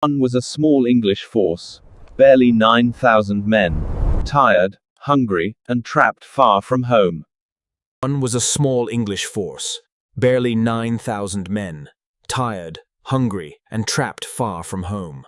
One was a small English force, barely 9,000 men, tired, hungry, and trapped far from home. One was a small English force, barely 9,000 men, tired, hungry, and trapped far from home.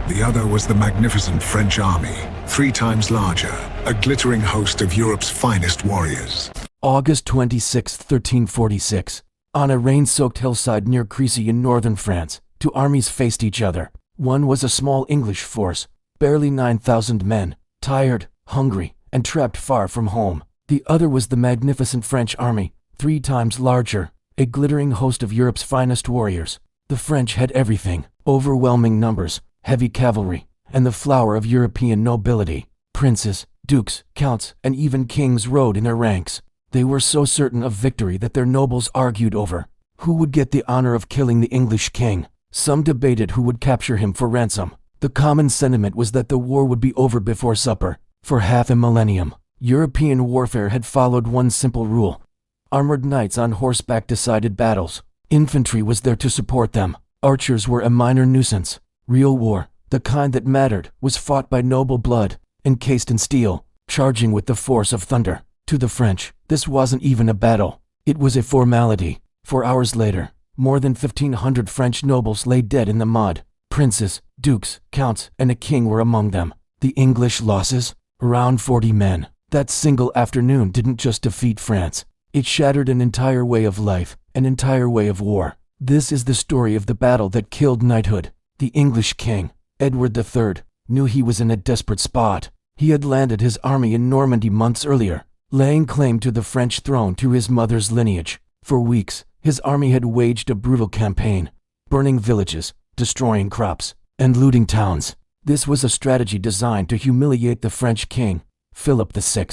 The other was the magnificent French army, 3 times larger, a glittering host of Europe's finest warriors. August 26, 1346. On a rain-soaked hillside near Crécy in northern France, 2 armies faced each other. One was a small English force, barely 9,000 men, tired, hungry, and trapped far from home. The other was the magnificent French army, 3 times larger, a glittering host of Europe's finest warriors. The French had everything: overwhelming numbers, heavy cavalry, and the flower of European nobility. Princes, dukes, counts, and even kings rode in their ranks. They were so certain of victory that their nobles argued over who would get the honor of killing the English king. Some debated who would capture him for ransom. The common sentiment was that the war would be over before supper. For half a millennium, European warfare had followed one simple rule: armored knights on horseback decided battles. Infantry was there to support them. Archers were a minor nuisance. Real war, the kind that mattered, was fought by noble blood, encased in steel, charging with the force of thunder. To the French, this wasn't even a battle. It was a formality. 4 hours later, more than 1,500 French nobles lay dead in the mud. Princes, dukes, counts, and a king were among them. The English losses? Around 40 men. That single afternoon didn't just defeat France. It shattered an entire way of life, an entire way of war. This is the story of the battle that killed knighthood. The English king, Edward III, knew he was in a desperate spot. He had landed his army in Normandy months earlier, laying claim to the French throne through his mother's lineage. For weeks, his army had waged a brutal campaign, burning villages, destroying crops, and looting towns. This was a strategy designed to humiliate the French king, Philip VI,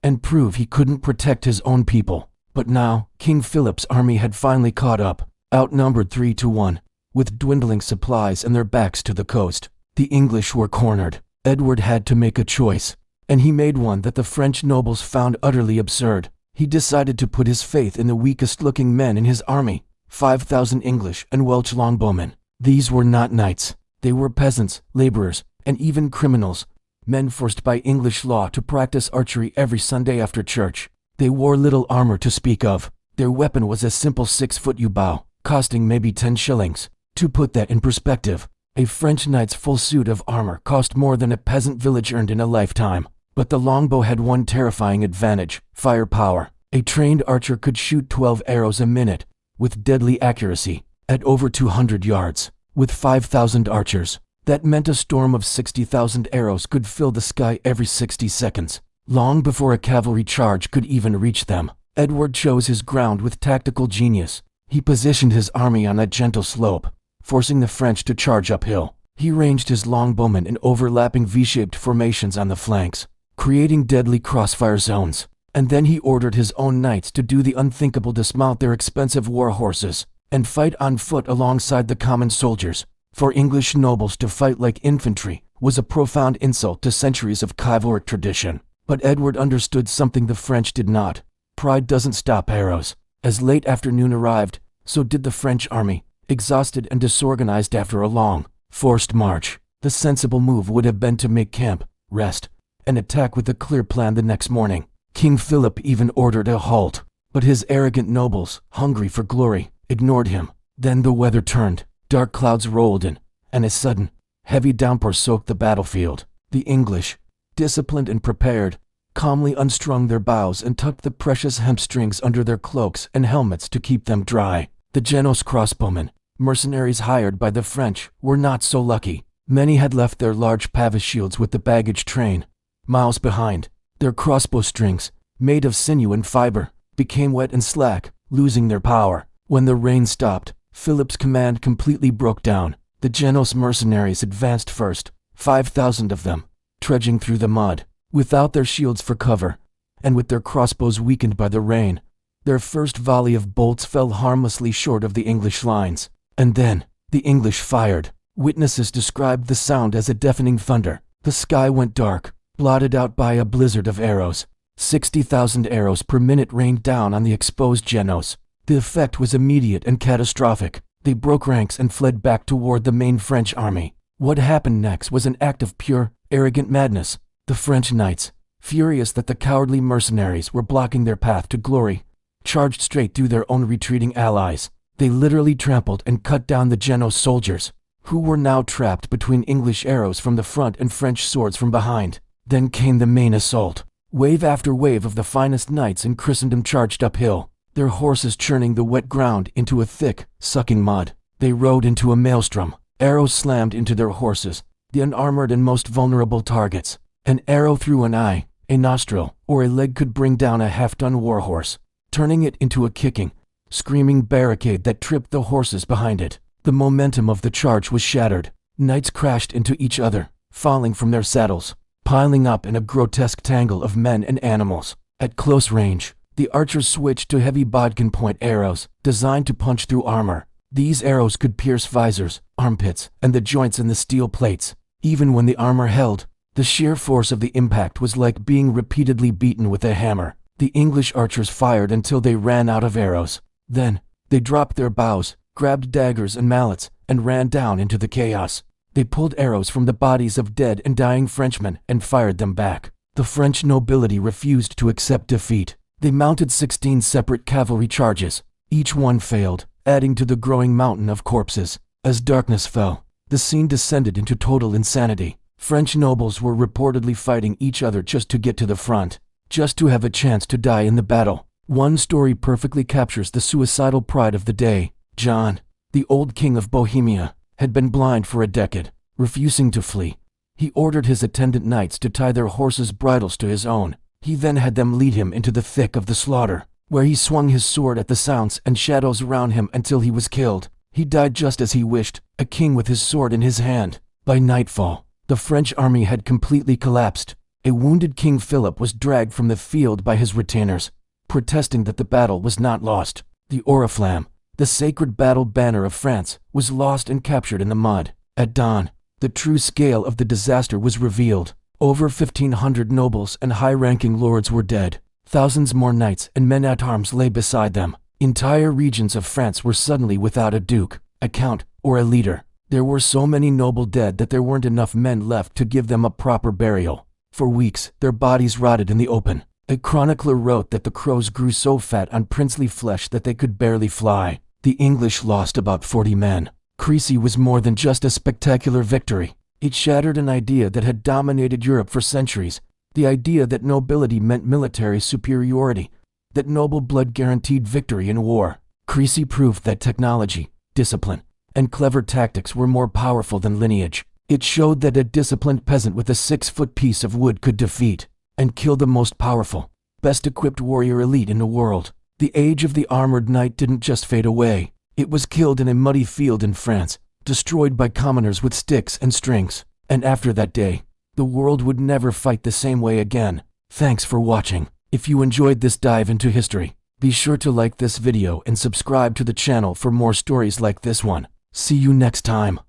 and prove he couldn't protect his own people. But now, King Philip's army had finally caught up, outnumbered 3-1. With dwindling supplies and their backs to the coast. The English were cornered. Edward had to make a choice, and he made one that the French nobles found utterly absurd. He decided to put his faith in the weakest-looking men in his army, 5,000 English and Welsh longbowmen. These were not knights. They were peasants, laborers, and even criminals, men forced by English law to practice archery every Sunday after church. They wore little armor to speak of. Their weapon was a simple 6-foot yew bow, costing maybe 10 shillings. To put that in perspective, a French knight's full suit of armor cost more than a peasant village earned in a lifetime. But the longbow had one terrifying advantage: firepower. A trained archer could shoot 12 arrows a minute, with deadly accuracy, at over 200 yards. With 5,000 archers, that meant a storm of 60,000 arrows could fill the sky every 60 seconds, long before a cavalry charge could even reach them. Edward chose his ground with tactical genius. He positioned his army on a gentle slope, forcing the French to charge uphill. He ranged his longbowmen in overlapping V-shaped formations on the flanks, creating deadly crossfire zones. And then he ordered his own knights to do the unthinkable: dismount their expensive war horses and fight on foot alongside the common soldiers. For English nobles to fight like infantry was a profound insult to centuries of chivalric tradition. But Edward understood something the French did not. Pride doesn't stop arrows. As late afternoon arrived, so did the French army, exhausted and disorganized after a long, forced march. The sensible move would have been to make camp, rest, and attack with a clear plan the next morning. King Philip even ordered a halt, but his arrogant nobles, hungry for glory, ignored him. Then the weather turned, dark clouds rolled in, and a sudden, heavy downpour soaked the battlefield. The English, disciplined and prepared, calmly unstrung their bows and tucked the precious hemp strings under their cloaks and helmets to keep them dry. The Genoese crossbowmen, mercenaries hired by the French, were not so lucky. Many had left their large pavis shields with the baggage train. Miles behind, their crossbow strings, made of sinew and fiber, became wet and slack, losing their power. When the rain stopped, Philip's command completely broke down. The Genoese mercenaries advanced first, 5,000 of them, trudging through the mud, without their shields for cover, and with their crossbows weakened by the rain. Their first volley of bolts fell harmlessly short of the English lines. And then, the English fired. Witnesses described the sound as a deafening thunder. The sky went dark. blotted out by a blizzard of arrows. 60,000 arrows per minute rained down on the exposed Genoese. The effect was immediate and catastrophic. They broke ranks and fled back toward the main French army. What happened next was an act of pure, arrogant madness. The French knights, furious that the cowardly mercenaries were blocking their path to glory, charged straight through their own retreating allies. They literally trampled and cut down the Genoese soldiers, who were now trapped between English arrows from the front and French swords from behind. Then came the main assault. Wave after wave of the finest knights in Christendom charged uphill, their horses churning the wet ground into a thick, sucking mud. They rode into a maelstrom. Arrows slammed into their horses, the unarmored and most vulnerable targets. An arrow through an eye, a nostril, or a leg could bring down a half-done warhorse, turning it into a kicking, screaming barricade that tripped the horses behind it. The momentum of the charge was shattered. Knights crashed into each other, falling from their saddles, piling up in a grotesque tangle of men and animals. At close range, the archers switched to heavy bodkin point arrows, designed to punch through armor. These arrows could pierce visors, armpits, and the joints in the steel plates. Even when the armor held, the sheer force of the impact was like being repeatedly beaten with a hammer. The English archers fired until they ran out of arrows. Then, they dropped their bows, grabbed daggers and mallets, and ran down into the chaos. They pulled arrows from the bodies of dead and dying Frenchmen and fired them back. The French nobility refused to accept defeat. They mounted 16 separate cavalry charges. Each one failed, adding to the growing mountain of corpses. As darkness fell, the scene descended into total insanity. French nobles were reportedly fighting each other just to get to the front, just to have a chance to die in the battle. One story perfectly captures the suicidal pride of the day. John, the old king of Bohemia, had been blind for a decade, refusing to flee. He ordered his attendant knights to tie their horses' bridles to his own. He then had them lead him into the thick of the slaughter, where he swung his sword at the sounds and shadows around him until he was killed. He died just as he wished, a king with his sword in his hand. By nightfall, the French army had completely collapsed. A wounded King Philip was dragged from the field by his retainers, protesting that the battle was not lost. The oriflamme, the sacred battle banner of France, was lost and captured in the mud. At dawn, the true scale of the disaster was revealed. Over 1,500 nobles and high-ranking lords were dead. Thousands more knights and men-at-arms lay beside them. Entire regions of France were suddenly without a duke, a count, or a leader. There were so many noble dead that there weren't enough men left to give them a proper burial. For weeks, their bodies rotted in the open. A chronicler wrote that the crows grew so fat on princely flesh that they could barely fly. The English lost about 40 men. Crécy was more than just a spectacular victory. It shattered an idea that had dominated Europe for centuries, the idea that nobility meant military superiority, that noble blood guaranteed victory in war. Crécy proved that technology, discipline, and clever tactics were more powerful than lineage. It showed that a disciplined peasant with a 6-foot piece of wood could defeat and kill the most powerful, best-equipped warrior elite in the world. The age of the armored knight didn't just fade away. It was killed in a muddy field in France, destroyed by commoners with sticks and strings. And after that day, the world would never fight the same way again. Thanks for watching. If you enjoyed this dive into history, be sure to like this video and subscribe to the channel for more stories like this one. See you next time.